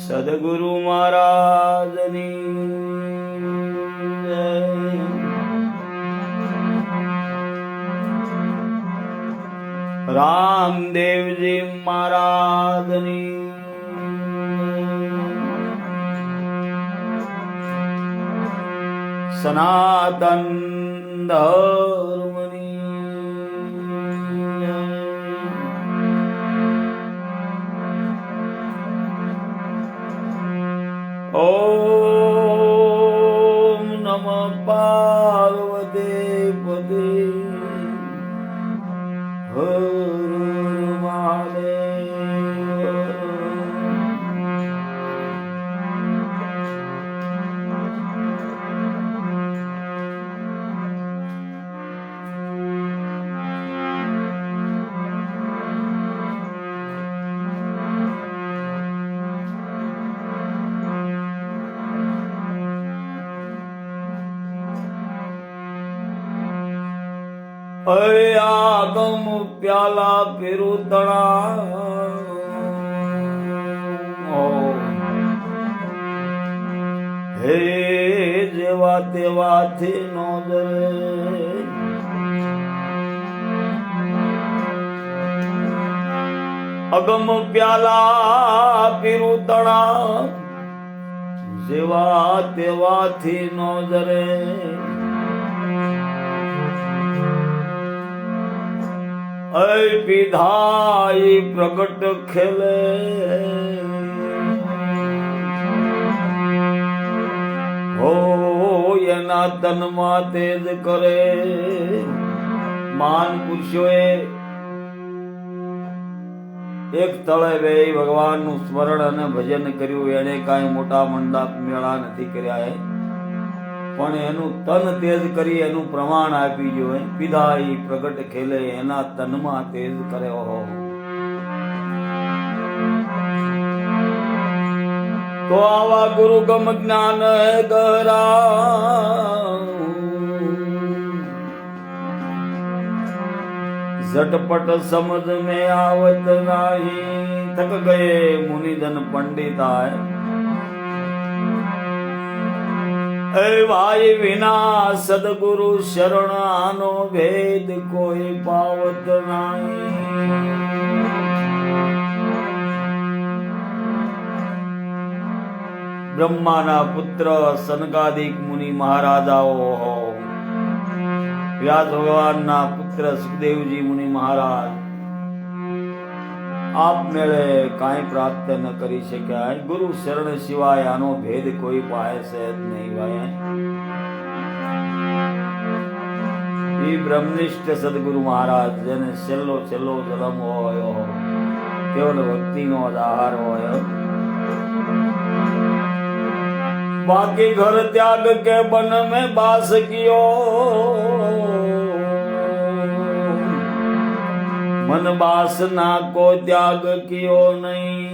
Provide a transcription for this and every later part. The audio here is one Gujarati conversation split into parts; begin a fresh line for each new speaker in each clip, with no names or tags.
સદગુરુ મહારાજની જય। રામદેવજી મહારાજની સનાતન ધર્મની ઓમ નમઃ પાર્વતી પતે હર મહાદેવ। આગમ પ્યાલા પીરું તણા હે જેવા તેવાથી નો ડરે। અગમ પ્યાલા પીરું તણા જેવા તેવાથી નો ડરે। પીધાઈ પ્રગટ ખેલે હો એના તનમાં તેજ કરે। મહાન પુરુષોએ એક સ્થળે બેહી ભગવાનનું સ્મરણ અને ભજન કર્યું। એને કાંઈ મોટા મંડપ મેળા નથી કર્યા પણ એનું તન તેજ કરી એનું પ્રમાણ આપી જોઈએ। પીધાઈ પ્રગટ ખેલે એના તનમાં તેજ કરે હો। તો આવા ગુરુ ગમ જ્ઞાન ગહરા झटपट समझ में आवत नहीं। थक गए मुनिजन पंडिताय भाई विना सदगुरु शरण आनो भेद कोई पावत नहीं। ब्रह्माना पुत्र सनकादिक मुनि महाराजाओ हो। व्यास भगवान ना पुत्र सुखदेवजी मुनि महाराज आप मेरे काई प्राप्त न करी शक्या। गुरु शरण सिवाय आनो भेद कोई पाए सहज नहीं भाई। ब्रह्मनिष्ठ सदगुरु महाराज जेने छेल्लो छेल्लो जन्म होयो केवल भक्ति नो आधार होयो। बाकी घर त्याग के वन में बास कियो। मन वासना को त्याग कियो नहीं।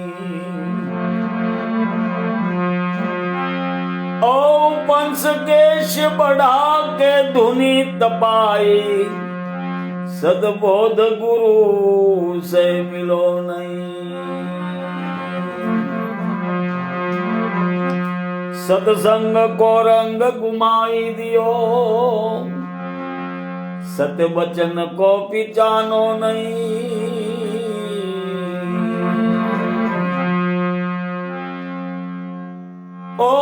ओ पंच केश बढ़ा के धुनी तपाई। सदबोध गुरु से मिलो नहीं। सत्संग को रंग घुमाई दियो। सत्य वचन को पिचानो नहीं। ओ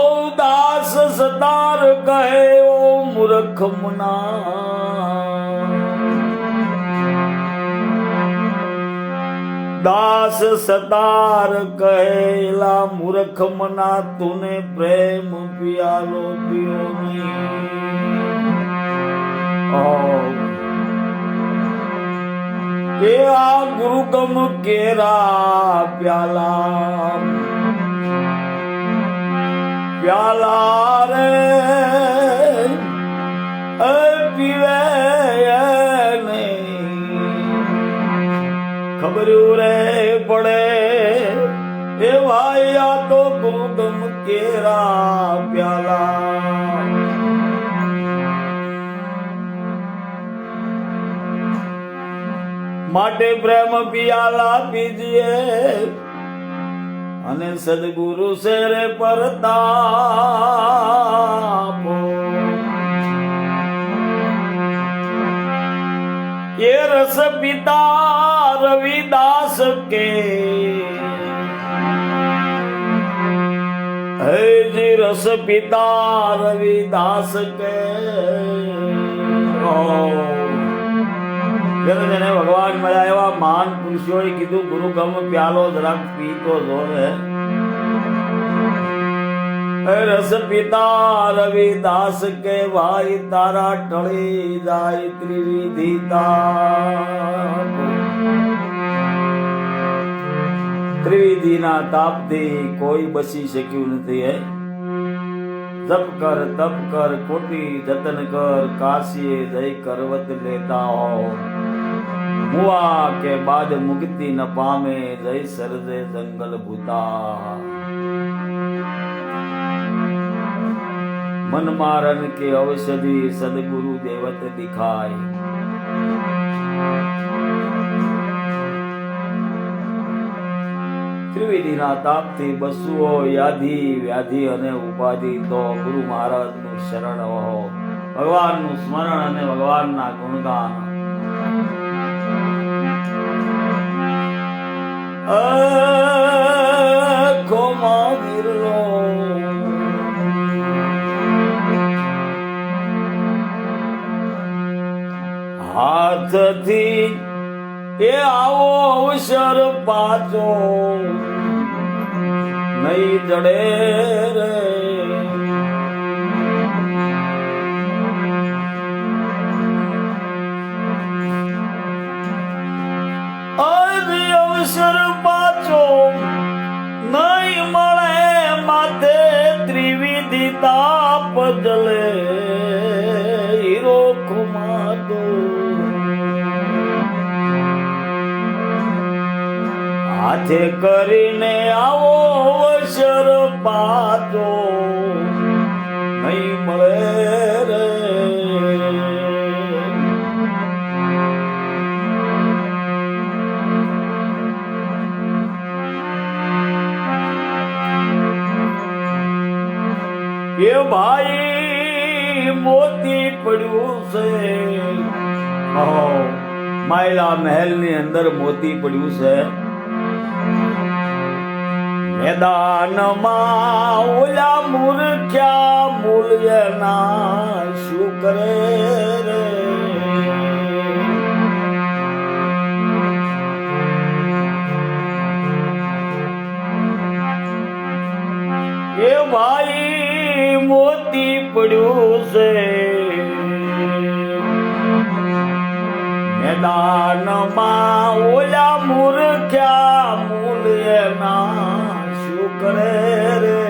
दास सतार कहे ओ मूर्ख मुना। दास सतार कहेला मूर्ख मना। तूने प्रेम पियालो पियो नहीं। के आ गुरु गम केरा प्याला प्याला रे पीवे खबर रे पड़े ए भाई आ तो गुरु गम केरा प्याला। माटे प्रेम पियाला पीजिए અને સદગુરુ શેરે પરતાપો એ રસ પિતા રવિદાસ કે હે જી રસ પિતા રવિદાસ કે જેને ભગવાન મળ્યા એવા મહાન પુરુષોએ કીધું ગુરુ ગમ પ્યાલો જરાક પીતો જોવે રસ પિતા રવિદાસ કે ભાઈ તારા ટળી જાય ત્રિવિધિ તાપ ત્રિવિધિના તાપથી કોઈ બચી શક્યું નથી હે જપ કર તપ કર કોટી જતન કર કાશીએ જય કરવત લેતા હો મુઆ કે બાદ મુક્તિ ન પામે જય સરજે જંગલ ભૂતા मन मारन के औषधि सदगुरु देवत दिखाय ત્રિવિધિના તાપથી બસુઓ યાધિ વ્યાધિ અને ઉપાધિ તો ગુરુ મહારાજનું શરણ હો ભગવાનનું સ્મરણ અને ભગવાનના ગુણગાન ખોમાં વિરલો હાથથી એ આવો અવસર પાછો નહીં જડે રે અવસર પાછો નહીં મળે માથે ત્રિવિધિ તાપ જલે હીરો ખુમાતો હાથે કરીને આવો અવસર પાછો નહીં મળે રે એ ભાઈ મોતી પડ્યું છે માયલા મહેલ ની અંદર મોતી પડ્યું છે મેદાનમાં ઓલા મૂર્ખ્યા મૂલ્યના શું કરે રે એ ભાઈ મોતી પડ્યું છે મેદાનમાં ઓલા મૂર્ખ્યા મૂલ્યના શું કરે રે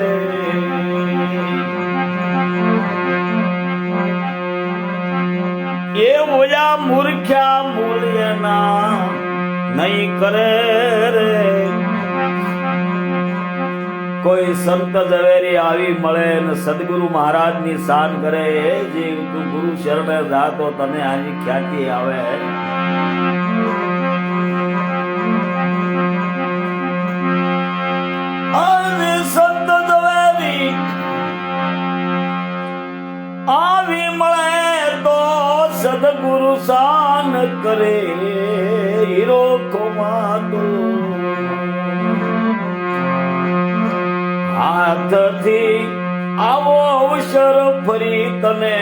એ ઓલા મૂર્ખ્યા મૂલ્યના નહીં કરે રે કોઈ સંત ઝવેરી આવી મળે ને સદગુરુ મહારાજ ની શાન કરે એ જીવ તું ગુરુ શરણે જા તો તને આની ખ્યાતિ આવે સંત ઝવેરી આવી મળે તો સદગુરુ શાન કરે હીરો ખોમાતું હાથથી આવો અવસર ફરી તને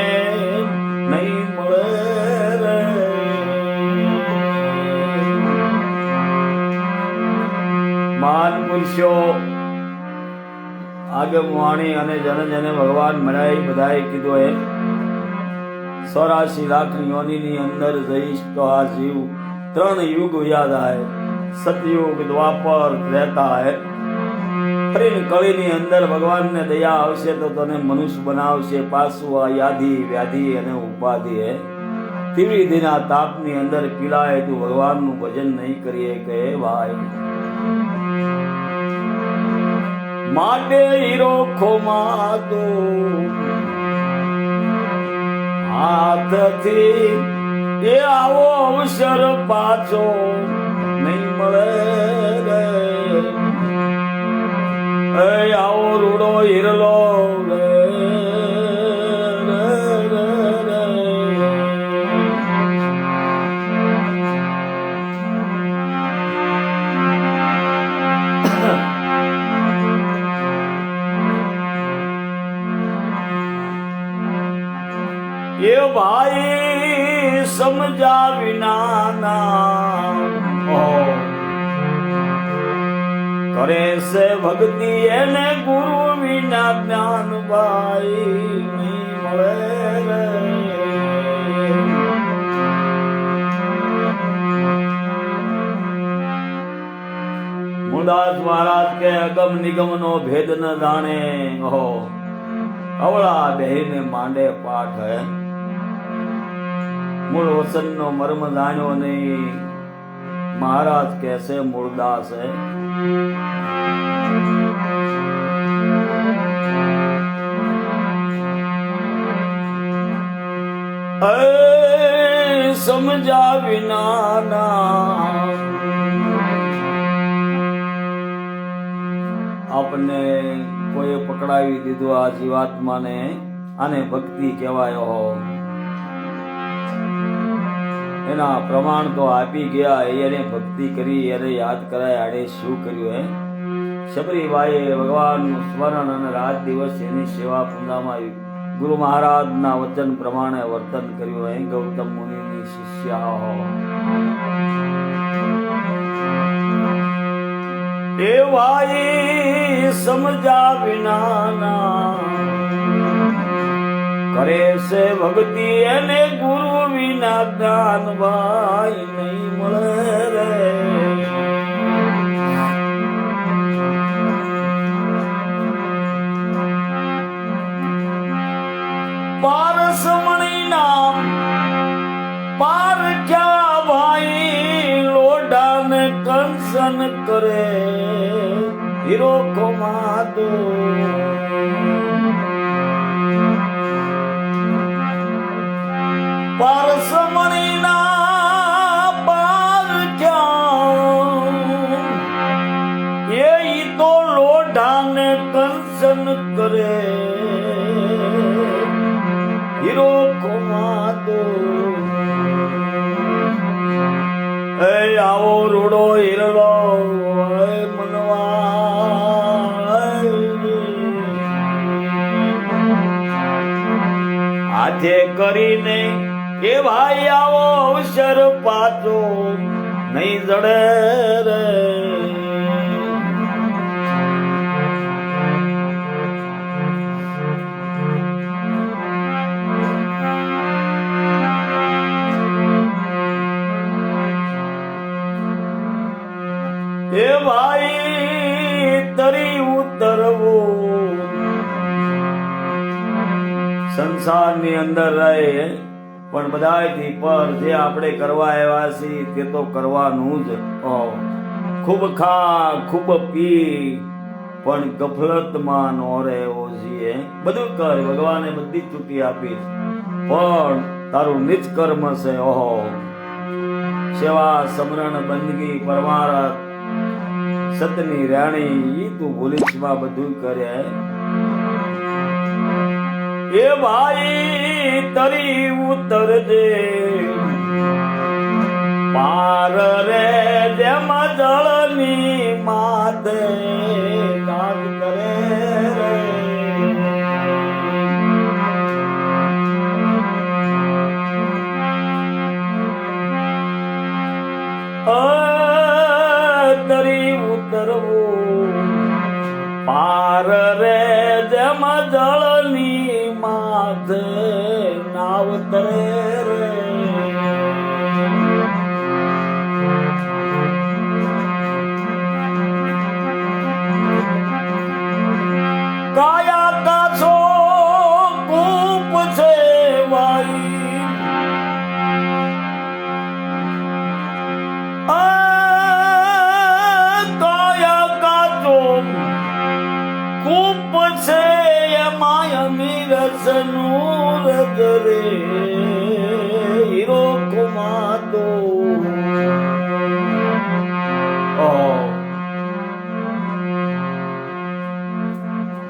નહીં મળે રે મહાન પુરુષો આગમવાણી અને જને ભગવાન મળ્યા બધાએ કીધું એ 84 લાખ યોનિની અંદર જઈશ તો આ જીવ 3 યુગ યાદ આવે સતયુગ દ્વાપર રહેતા હે ફરી કળીની અંદર ભગવાનને દયા આવશે તો તને મનુષ્ય બનાવશે પાછું આ યાધિ વ્યાધિ અને ઉપાધિ હે ત્રિવિધિના તાપની અંદર પીલાય તું ભગવાનનું ભજન નહીં કરીએ કે ભાઈ માટે હીરો ખોમાતો હાથથી એ આવો અવસર પાછો નહીં મળે રે ભાઈ સમજા વિના કરે છે ભક્તિ એને ગુરુ વિના જ્ઞાન ભાઈ નહીં મળે રે. મુરદાસ મહારાજ કે અગમ નિગમ નો ભેદ ન જાણે અવળા બેહીને માંડે પાઠ હે. મૂળ વસન નો મર્મ જાણ્યો નહીં મહારાજ કહેશે મૂળદાસ હે. સમજા વિના આપને કોઈ પકડાવી દીધું આ જીવાત્માને. આને ભક્તિ કહેવાય. એના પ્રમાણ તો આપી ગયા. એને ભક્તિ કરી, એને યાદ કરાય. આડે શું કર્યું હે? શબરીબાઈએ ભગવાનનું સ્મરણ અને રાત દિવસ એની સેવા પૂંજામાં ગુરુ મહારાજના વચન પ્રમાણે વર્તન કર્યું હે. ગૌતમ મુનિની શિષ્યા એ ભાઈ સમજા વિના કરે છે ભક્તિ એને ગુરુ વિના જ્ઞાન ભાઈ નહીં મળે રે. પારસમણી નામ પાર ક્યાં ભાઈ લોઢાને કંસન કરે હીરો કોમાદો. પારસમણી ના પાર ક્યાં એ તો લોઢાને કંસન કરે હીરો કોમાદો. એ આવો રૂડો હીરડો મનવા હાથે કરીને એ ભાઈ આવો અવસર પાછો નહીં જડે રે. એ ભાઈ તરી ઉતરવું સંસારની અંદર રહે પણ બધાથી પર જે આપણે કરવા આવ્યા છીએ તે તો કરવાનું જ. ખૂબ ખા ખૂબ પી પણ ગફલતમાં નો રહેવો છીએ. બધું કર, ભગવાને બધી છૂટી આપી પણ તારું નિજ કર્મ છે. સેવા સમરણ બંદગી પરમારથ સતની રાણી ઈ તું ભૂલીશમાં બધું કરે. એ ભાઈ તરી ઉતરજે પાર રે જેમ જળની માથે નાદ કરે રે. તરી ઉતરવું પાર રે જેમ જળની માથે નાવ તરે રે. કાયા કાછો કૂપ છે વાઈ કાયા કાચો કૂપ છે એમાં અમીરસનું રગરે હીરો કુમાતો.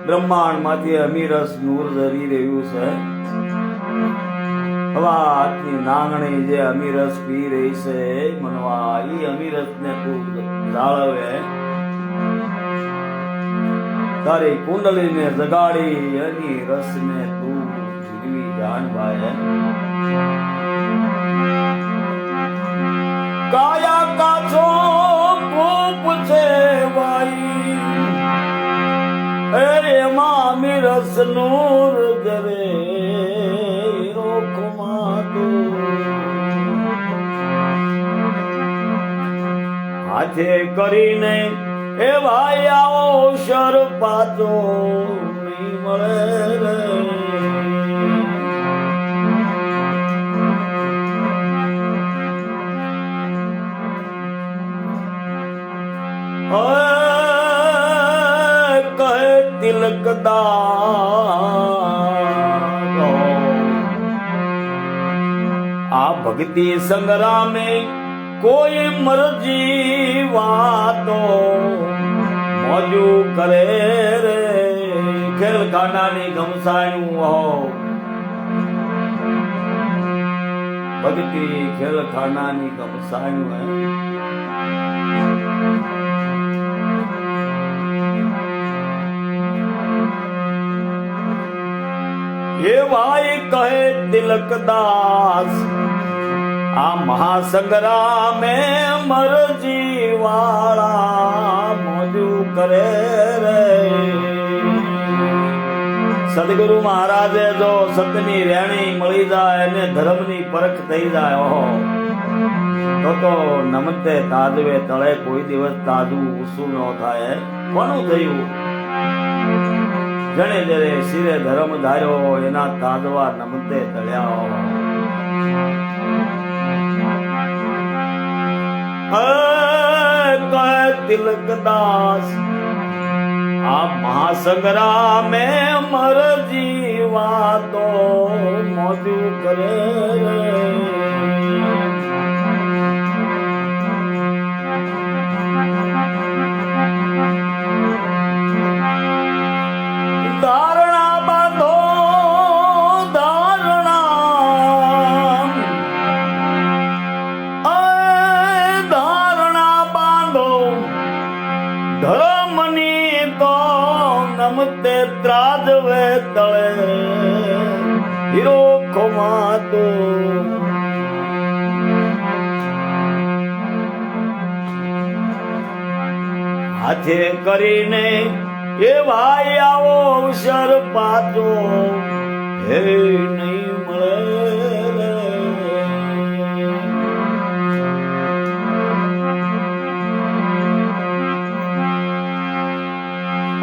બ્રહ્માંડ માંથી અમીરસ નૂર ઝરી રહ્યું છે. હાથની નાંગણી જે અમીરસ પી રહી છે મનવા ઈ અમીરસ ને તું જાળવે. તારી કુંડલી ને જગાડી એની રસ ને તું જીવી ધ્યાન ભાઈ કાયા કાચો કોપ છે ભાઈ એમાં મિરસ નૂર જરે હાથે કરીને એ ભાઈ આવો શર પાછો નહીં મળે રે કહે તિલકદાર આ ભક્તિ સંગ્રામે કોઈ મરજી વાતો મોજુ કરે રે ખેલખાનાની ગમસાયું હો ભક્તિ ખેલખાનાની ગમસાયું હે એ ભાઈ કહે તિલકદાસ આ મહાસંગ્રામે મરજી વાળા મોજુ કરે રે સદગુરુ મહારાજે જો સતની રેણી મળી જાય અને ધર્મની પરખ થઈ જાય તો નમતે તાજવે તળે કોઈ દિવસ તાજું ઊસું ન થાય કોનું થયું જણે જરે શિરે ધર્મ ધાર્યો એના તાજવા નમતે તળ્યા તિલકદાસ આ મહાસંગ્રામે મરજી વાતો મોજુ કરે ધારણા બાંધો ધર્મની તો નમતે ત્રાજવે તળે હીરો ખોમાતો હાથે કરીને એ ભાઈ આવો અવસર પાછો હે નહીં મળે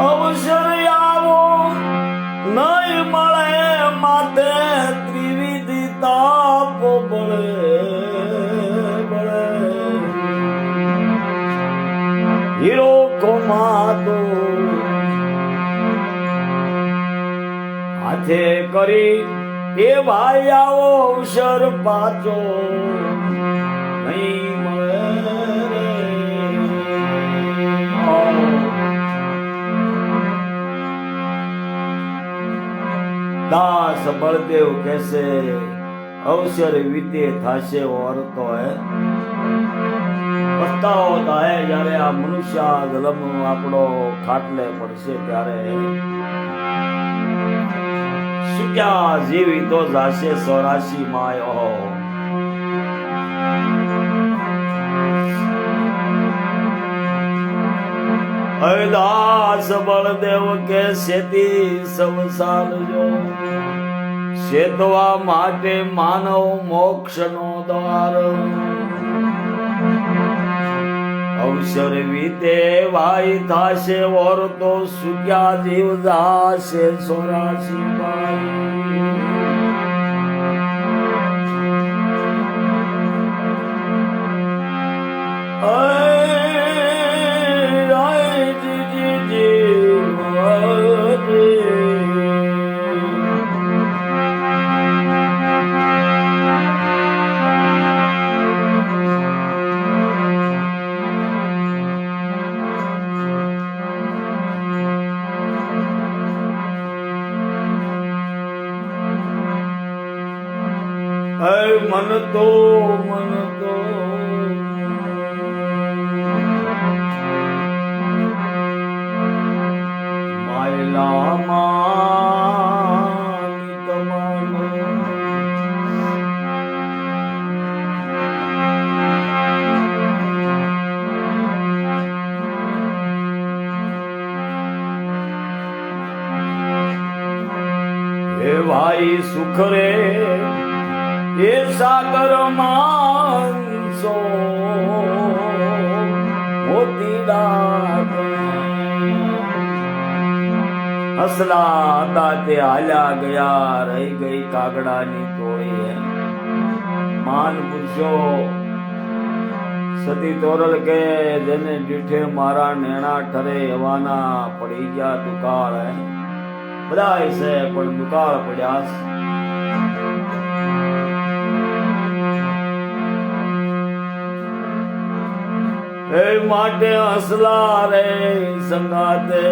અવસર આવો નહીં મળે માતે ત્રિવિધ તાપ બળે હીરો કોમાતો હાથે કરી એ ભાઈ આવો અવસર પાછો નહીં મળે દાસ બળદેવ કહેશે અવસર વીતે થાશે ઓર તો હે પસ્તાવો થાય જ્યારે આ મનુષ્ય જન્મ આપણો ખાટલે પડશે ત્યારે સુક્યા જીવી તો જાશે 84 માયો દાસ બળદેવ કે સેતી સંસાર જો સેતવા માટે માનવ મોક્ષ નો દ્વાર અવસર વીતે વાઈ થાશે ઓર તો સુગ્યા જીવ જાશે 84 માય મન તો માયલા માની તમારો ભાઈ સુખ રે એ સાગર માનસો હસલા દાતે હાલ્યા ગયા રહી ગઈ કાગડાની ટોળી માન પૂછ્યો સતી તોરલ કે જેને દીઠે મારા નેણા ઠરે એવાના પડી ગયા દુકાળ બધાય છે પણ દુકાળ પડ્યા એ માટે હસલા રે સંગાતે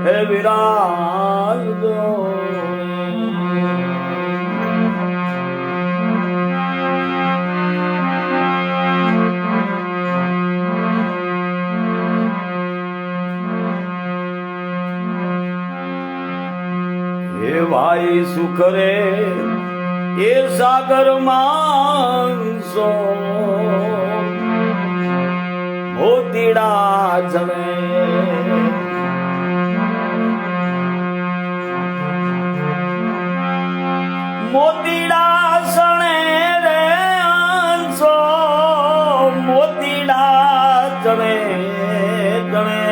હે વિરાજો હે ભાઈ સુખ રે એ સાગર માનસો મોતીડા જમે મોતીડા સણે રે અંસો મોતીડા જમે જણે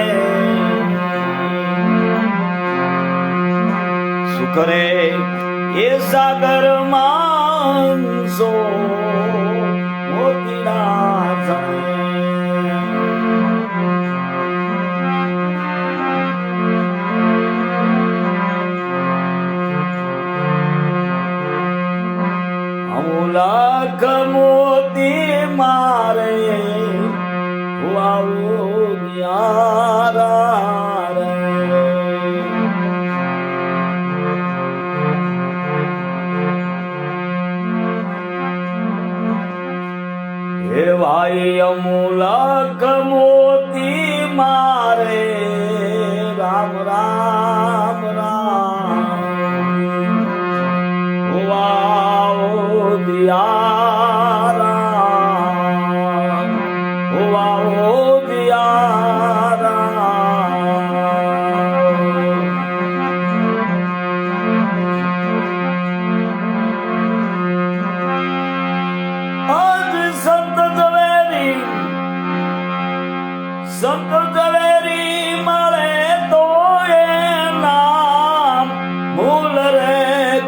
સુખ રે એ સાગર માનસો મોતીડા જણે લાખ મોતી મારે આવું યારા હે ભાઈ અમુલાખ મોતી મારે રામ રામ રામ સંત ઝવેરી મળે તો એ નામ ભૂલ રે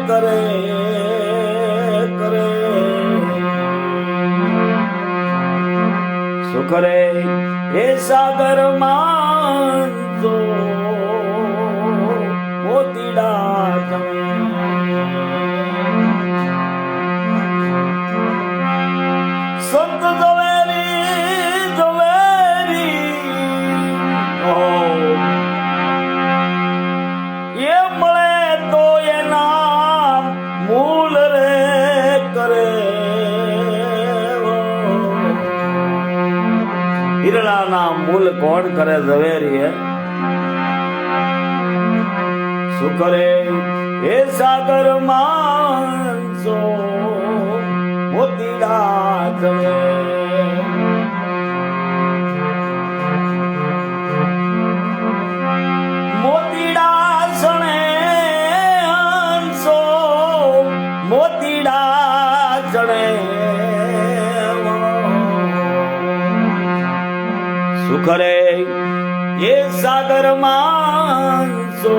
કરે કરે સુખ રે એ સાગર માનસો મોતીડા જમે સંત હિરણા મૂલ કોણ કરે ઝવેરી સુખ રે એ સાગર માનસો મોતીડા જમે મોતીડા સણે હંસો મોતીડા જણે સુખ રે એ સાગર માનસો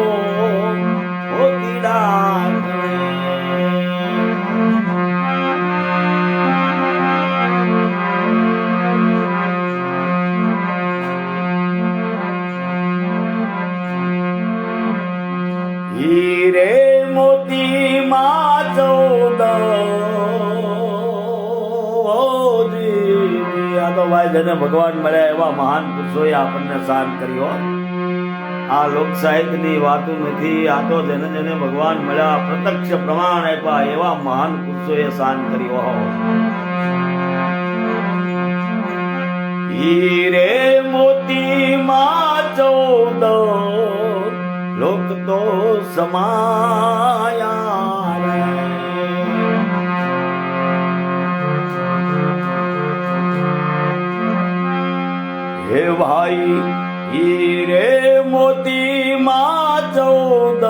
મોતીડા હીરે મોતી માં ચૌદ ભાઈ જેને ભગવાન મળ્યા એવા મહાન પુરુષોએ આપણને શાન કર્યો આ લોક સાહિત્ય ની વાતો નથી આ તો જેને જેને ભગવાન મળ્યા પ્રત્યક્ષ પ્રમાણ આપ્યા એવા મહાન પુરુષોએ શાન કર્યો હીરે મોતી માં ચૌદ લોક તો સમાયા હે ભાઈ હીરે મોતી માં ચૌદ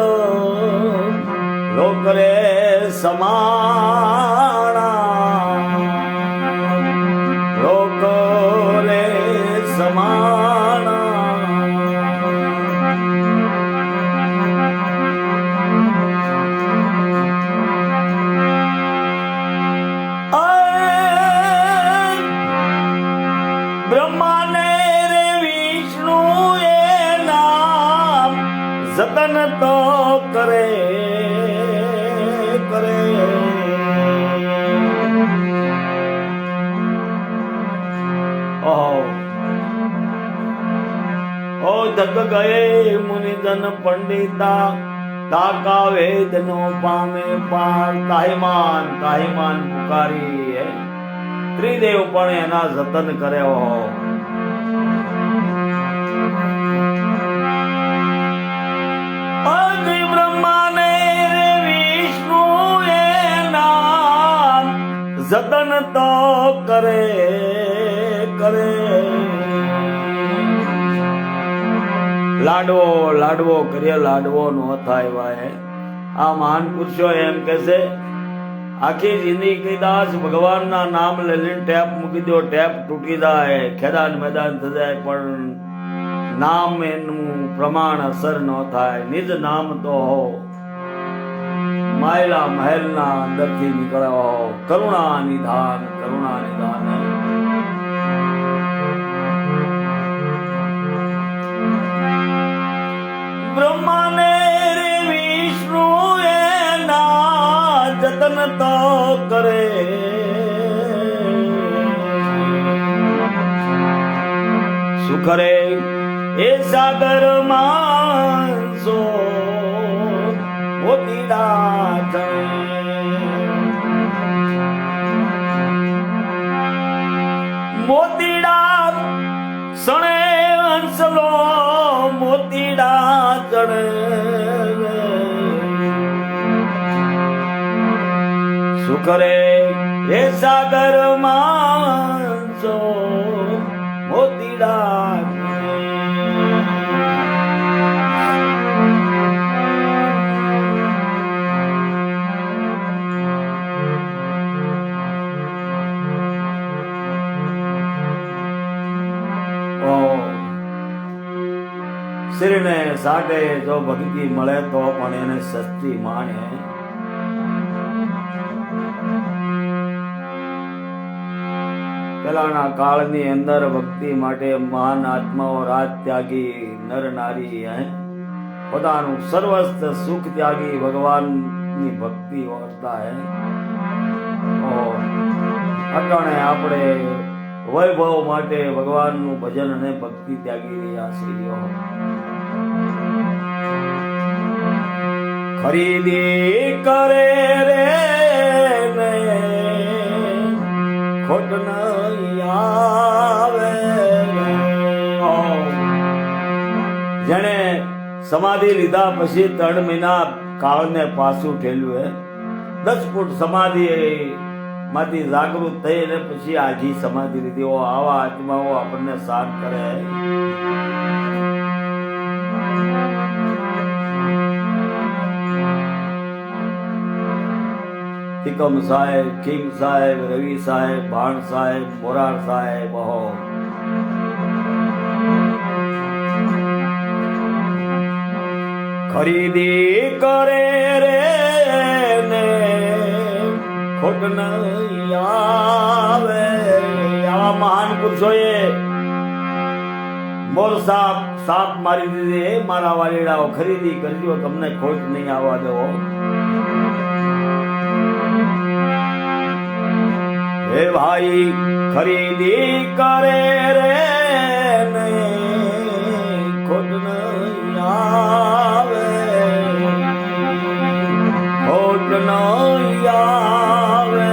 લોક કરે સમાણા, રોક રે સમાણા. બ્રહ્માને રે વિષ્ણુ એ નામ જતન તો કરે કરે. ઓ જગ ગયે મુનિજન પંડિતા, તાકા વેદ નો પામે પાર. તાહિમાન તાહિમાન પુકારી હે, ત્રિદેવ પણ એના જતન કરે. બ્રહ્માને રે વિષ્ણુ એ નામ જતન તો કરે કરે. લાડવો લાડવો કરીએ લાડવો નો થાય ભાઈ. આ મહાન પુરુષો એમ કે છે આખી જિંદગી કઈ દાસ ભગવાન ના નામ લઈને ટેપ મૂકી દો, ટેપ તૂટી જાય, ખેદાન મેદાન થઈ જાય, પણ નામ એનું પ્રમાણ અસર ન થાય. નિજ નામ તો હો માયલા મહેલ ના અંદર થી નીકળે હો. કરુણા નિધાન કરુણા નિધાન. બ્રહ્માને રે વિષ્ણુ એના જતન તો કરે. શું કરે એ સાગર માનસો મોતીડા મોતીડા સણે અંસલો મોતીડા ચણે. શું કરે એ સાગર માનસો મોતીડા. શરીરને સાટે જો ભક્તિ મળે તો પણ એને સસ્તી માણે. પેલાના કાળની અંદર ભક્તિ માટે મહાન આત્માઓ રાજ ત્યાગી નર નારી પોતાનું સર્વસ્વ સુખ ત્યાગી ભગવાનની ભક્તિ કરતા હે. અટાણે આપણે વૈભવ માટે ભગવાનનું ભજન અને ભક્તિ ત્યાગી રહ્યા છીએ. ખરીદી કરે રે ને ખોટ નહીં આવે. જેણે સમાધિ લીધા પછી 3 મહિના કાળને પાછું ઠેલ્યું. 10 ફૂટ સમાધિ માંથી જાગૃત થઈ અને પછી આજી સમાધિ લીધી. આવા આત્માઓ આપણને શાંત કરે. તિકમ સાહેબ, કિંગ સાહેબ, રવિ સાહેબ, ભાણ સાહેબ, મોરાર સાહેબ, ખરીદી કરે રે ને ખોટ નહીં આવે. આવા મહાન પુરુષોએ મોર સાપ મારી દીધી. મારા વાલીડાઓ ખરીદી કરજો, તમને ખોટ નહીં આવવા દેવો. હે ભાઈ ખરીદી કરે રે ને ખોટ નહીં આવે. ખોટ નહીં આવે.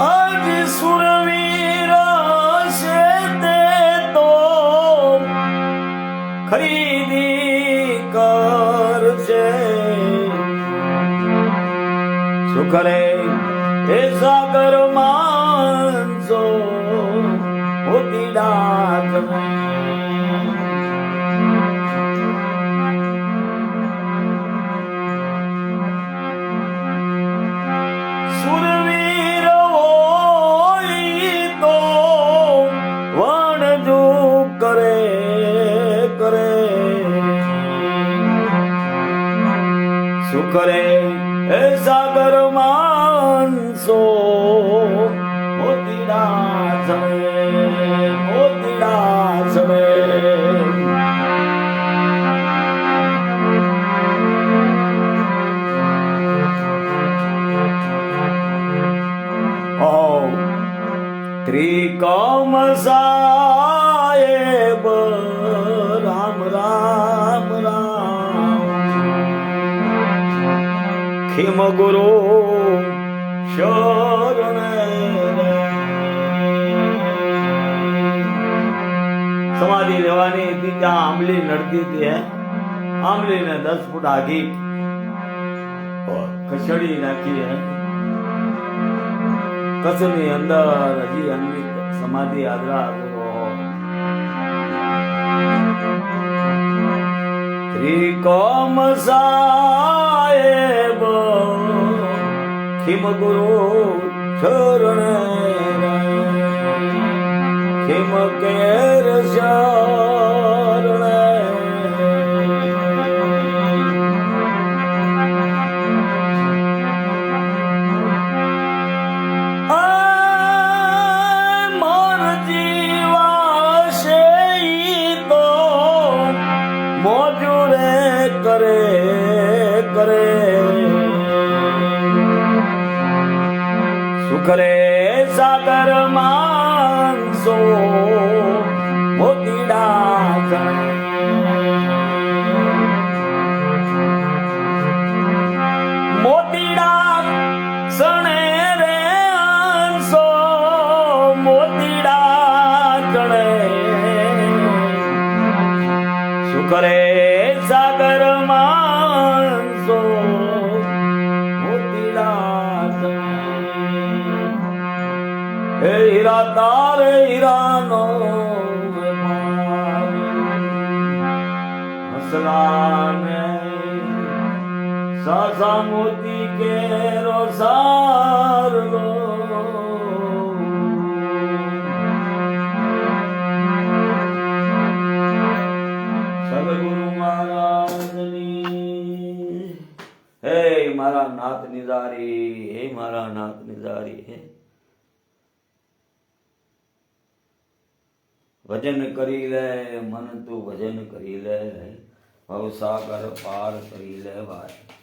આજ સુરવીર છે તે તો ખરીદી કરશે. શું કરે એ સાગર માનસો મોતીડા ચણે સુરવીર હોય તો વણજુ કરે કરે સુખરે એ સાગર માનસો મોતીડા ચણે મોતીડા ચણે ત્રિકમ સાહેબ રામ રામ રામ ખીમ ગુરુ શરણે સમાધિ લેવાની હતી ત્યાં આંબલી નડતી હતી આંબલી ને 10 ફૂટ આઘી ખસડી નાખી કચ્છની અંદર હજી એમની સમાધિ આદરા ત્રિકમ સાહેબ ખીમ ગુરુ ચરણે ખીમ કેર શરણે કરે કરે સુખરે સાગર માનસો મોતીડા ચણે મોતીડા ચણે રે આંસો મોતીડા ચણે સુખરે સાગર માનસો મોતીડા ચણે હે હીરા તારે હીરાનો હસલાને સાસા મોતી કેરો સારલો સદગુરુ મહારાજની હે મારા નાથ નિધારી હે મારા નાથ નિધારી હે ભજન કરી લે મન તું ભજન કરી લે ભવસાગર પાર કરી લે ભાઈ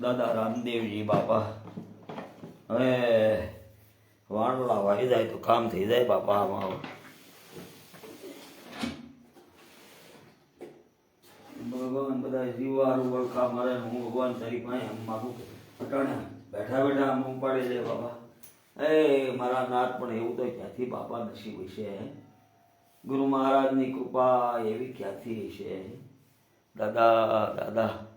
દાદા રામદેવજી બાપા હવે વાણવડા વાળી જાય તો કામ થઈ જાય બાપા આમાં ભગવાન બધા જીવારું ઓળખા મારે હું ભગવાન તારી પાસે માગું અટાણે બેઠા બેઠા આમ ઉપાડે છે બાપા એ મારા નાથ પણ એવું તો ક્યાંથી બાપા નસીબ હશે ગુરુ મહારાજની કૃપા એવી ક્યાંથી હશે દાદા દાદા